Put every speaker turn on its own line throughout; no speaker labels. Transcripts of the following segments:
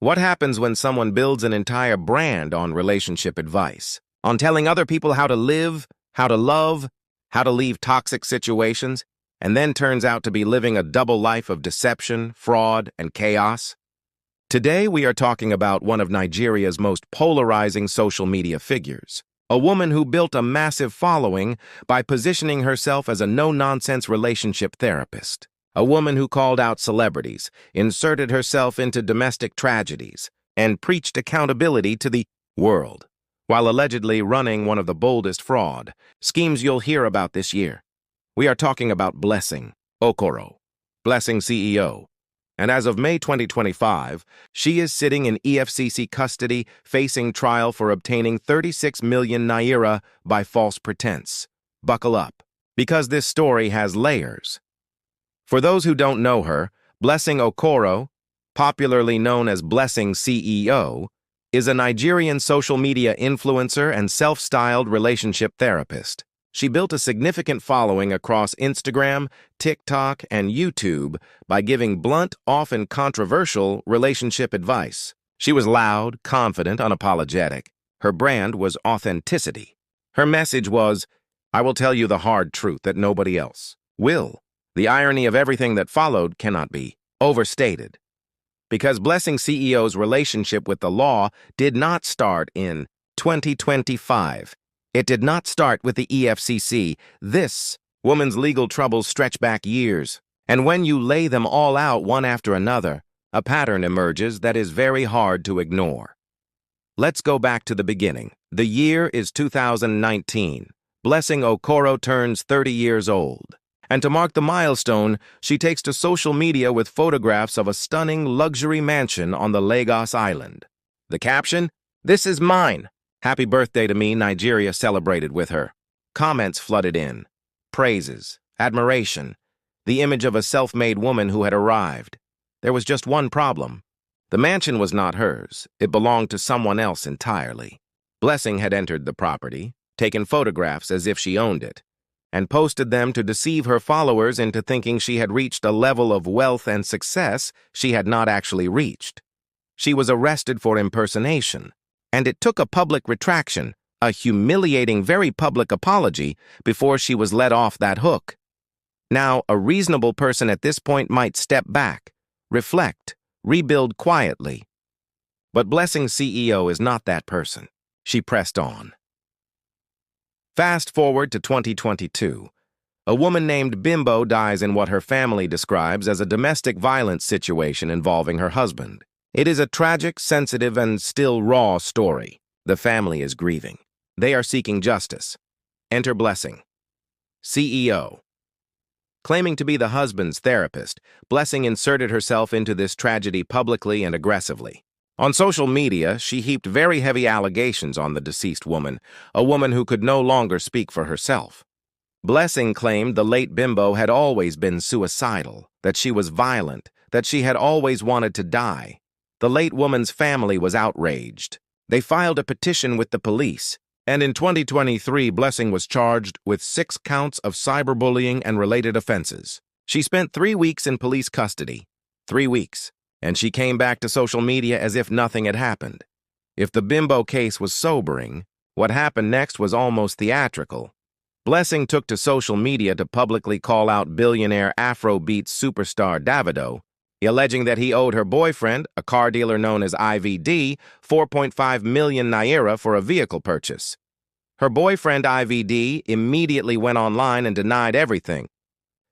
What happens when someone builds an entire brand on relationship advice? On telling other people how to live, how to love, how to leave toxic situations, and then turns out to be living a double life of deception, fraud, and chaos? Today, we are talking about one of Nigeria's most polarizing social media figures, a woman who built a massive following by positioning herself as a no-nonsense relationship therapist. A woman who called out celebrities, inserted herself into domestic tragedies, and preached accountability to the world, while allegedly running one of the boldest fraud schemes you'll hear about this year. We are talking about Blessing Okoro, Blessing CEO. And as of May 2025, she is sitting in EFCC custody facing trial for obtaining 36 million naira by false pretense. Buckle up, because this story has layers. For those who don't know her, Blessing Okoro, popularly known as Blessing CEO, is a Nigerian social media influencer and self-styled relationship therapist. She built a significant following across Instagram, TikTok, and YouTube by giving blunt, often controversial relationship advice. She was loud, confident, unapologetic. Her brand was authenticity. Her message was, "I will tell you the hard truth that nobody else will." The irony of everything that followed cannot be overstated. Because Blessing CEO's relationship with the law did not start in 2025. It did not start with the EFCC. This woman's legal troubles stretch back years. And when you lay them all out one after another, a pattern emerges that is very hard to ignore. Let's go back to the beginning. The year is 2019. Blessing Okoro turns 30 years old. And to mark the milestone, she takes to social media with photographs of a stunning luxury mansion on the Lagos island. The caption, "This is mine. Happy birthday to me," Nigeria celebrated with her. Comments flooded in. Praises, admiration, the image of a self-made woman who had arrived. There was just one problem. The mansion was not hers. It belonged to someone else entirely. Blessing had entered the property, taken photographs as if she owned it, and posted them to deceive her followers into thinking she had reached a level of wealth and success she had not actually reached. She was arrested for impersonation, and it took a public retraction, a humiliating, very public apology, before she was let off that hook. Now, a reasonable person at this point might step back, reflect, rebuild quietly. But Blessing CEO is not that person. She pressed on. Fast forward to 2022. A woman named Bimbo dies in what her family describes as a domestic violence situation involving her husband. It is a tragic, sensitive, and still raw story. The family is grieving. They are seeking justice. Enter Blessing, CEO. Claiming to be the husband's therapist, Blessing inserted herself into this tragedy publicly and aggressively. On social media, she heaped very heavy allegations on the deceased woman, a woman who could no longer speak for herself. Blessing claimed the late Bimbo had always been suicidal, that she was violent, that she had always wanted to die. The late woman's family was outraged. They filed a petition with the police, and in 2023, Blessing was charged with 6 counts of cyberbullying and related offenses. She spent 3 weeks in police custody. 3 weeks. And she came back to social media as if nothing had happened. If the Bimbo case was sobering, what happened next was almost theatrical. Blessing took to social media to publicly call out billionaire Afrobeat superstar Davido, alleging that he owed her boyfriend, a car dealer known as IVD, 4.5 million naira for a vehicle purchase. Her boyfriend IVD immediately went online and denied everything,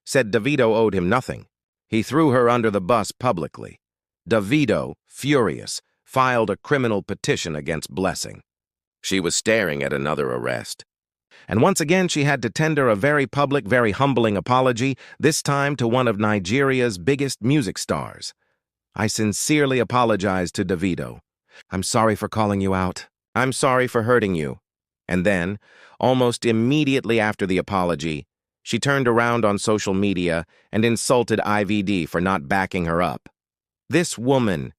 said Davido owed him nothing. He threw her under the bus publicly. Davido, furious, filed a criminal petition against Blessing. She was staring at another arrest. And once again, she had to tender a very public, very humbling apology, this time to one of Nigeria's biggest music stars. "I sincerely apologize to Davido. I'm sorry for calling you out. I'm sorry for hurting you." And then, almost immediately after the apology, she turned around on social media and insulted IVD for not backing her up. This woman.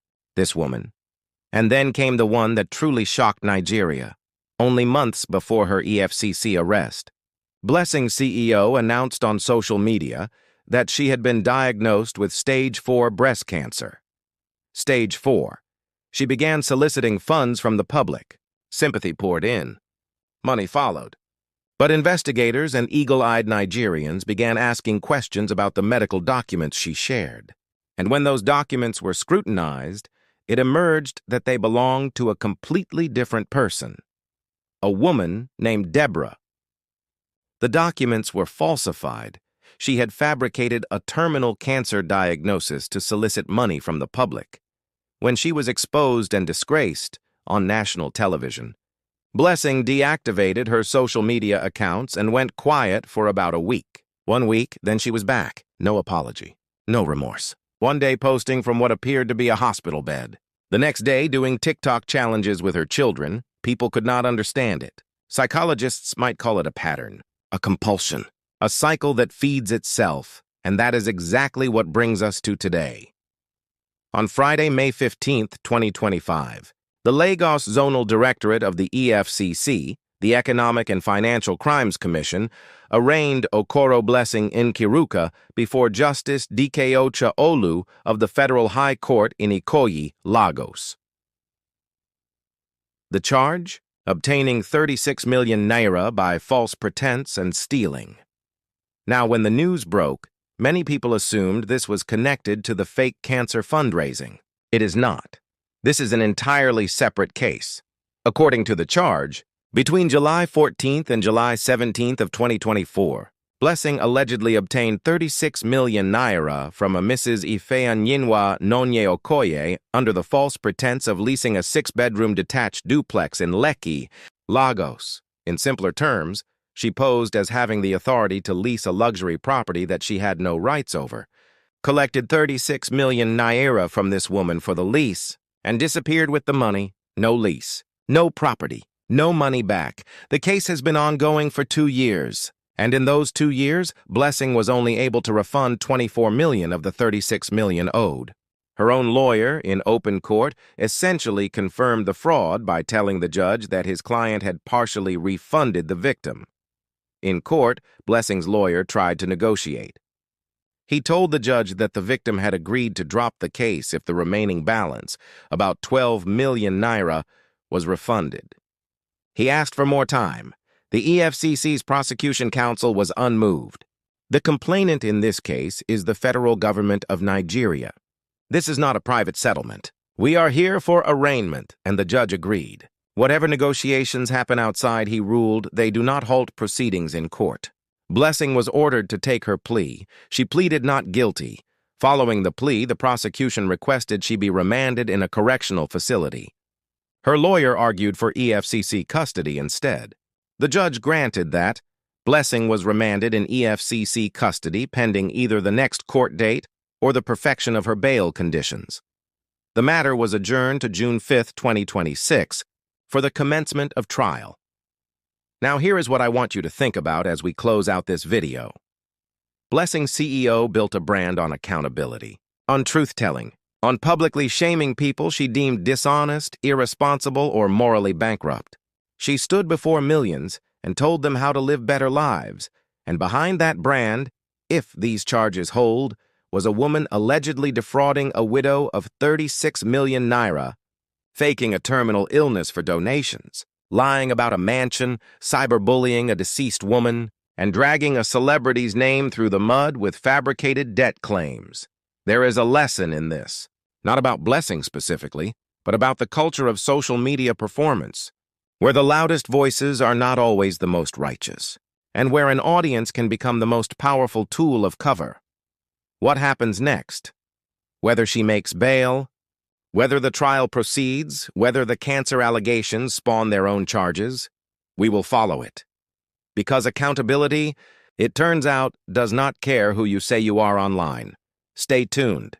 And then came the one that truly shocked Nigeria, only months before her EFCC arrest. Blessing CEO announced on social media that she had been diagnosed with stage 4 breast cancer. Stage 4. She began soliciting funds from the public. Sympathy poured in. Money followed. But investigators and eagle-eyed Nigerians began asking questions about the medical documents she shared. And when those documents were scrutinized, it emerged that they belonged to a completely different person, a woman named Deborah. The documents were falsified. She had fabricated a terminal cancer diagnosis to solicit money from the public. When she was exposed and disgraced on national television, Blessing deactivated her social media accounts and went quiet for about a week. 1 week, then she was back. No apology, no remorse. One day posting from what appeared to be a hospital bed. The next day doing TikTok challenges with her children. People could not understand it. Psychologists might call it a pattern, a compulsion, a cycle that feeds itself, and that is exactly what brings us to today. On Friday, May 15th, 2025, the Lagos Zonal Directorate of the EFCC, the Economic and Financial Crimes Commission, arraigned Okoro Blessing Nkiruka before Justice Dikeocha Olu of the Federal High Court in Ikoyi, Lagos. The charge? Obtaining 36 million naira by false pretense and stealing. Now, when the news broke, many people assumed this was connected to the fake cancer fundraising. It is not. This is an entirely separate case. According to the charge, between July 14th and July 17th of 2024, Blessing allegedly obtained 36 million naira from a Mrs. Ifeanyinwa Nonye Okoye under the false pretense of leasing a 6-bedroom detached duplex in Lekki, Lagos. In simpler terms, she posed as having the authority to lease a luxury property that she had no rights over, collected 36 million naira from this woman for the lease, and disappeared with the money. No lease, no property, no money back. The case has been ongoing for 2 years, and in those 2 years, Blessing was only able to refund 24 million of the 36 million owed. Her own lawyer, in open court, essentially confirmed the fraud by telling the judge that his client had partially refunded the victim. In court, Blessing's lawyer tried to negotiate. He told the judge that the victim had agreed to drop the case if the remaining balance, about 12 million naira, was refunded. He asked for more time. The EFCC's prosecution counsel was unmoved. The complainant in this case is the federal government of Nigeria. This is not a private settlement. We are here for arraignment, and the judge agreed. Whatever negotiations happen outside, he ruled, they do not halt proceedings in court. Blessing was ordered to take her plea. She pleaded not guilty. Following the plea, the prosecution requested she be remanded in a correctional facility. Her lawyer argued for EFCC custody instead. The judge granted that. Blessing was remanded in EFCC custody pending either the next court date or the perfection of her bail conditions. The matter was adjourned to June 5, 2026, for the commencement of trial. Now here is what I want you to think about as we close out this video. Blessing's CEO built a brand on accountability, on truth-telling, on publicly shaming people she deemed dishonest, irresponsible, or morally bankrupt. She stood before millions and told them how to live better lives, and behind that brand, if these charges hold, was a woman allegedly defrauding a widow of 36 million naira, faking a terminal illness for donations, lying about a mansion, cyberbullying a deceased woman, and dragging a celebrity's name through the mud with fabricated debt claims. There is a lesson in this, not about Blessing specifically, but about the culture of social media performance, where the loudest voices are not always the most righteous, and where an audience can become the most powerful tool of cover. What happens next? Whether she makes bail, whether the trial proceeds, whether the cancer allegations spawn their own charges, we will follow it. Because accountability, it turns out, does not care who you say you are online. Stay tuned.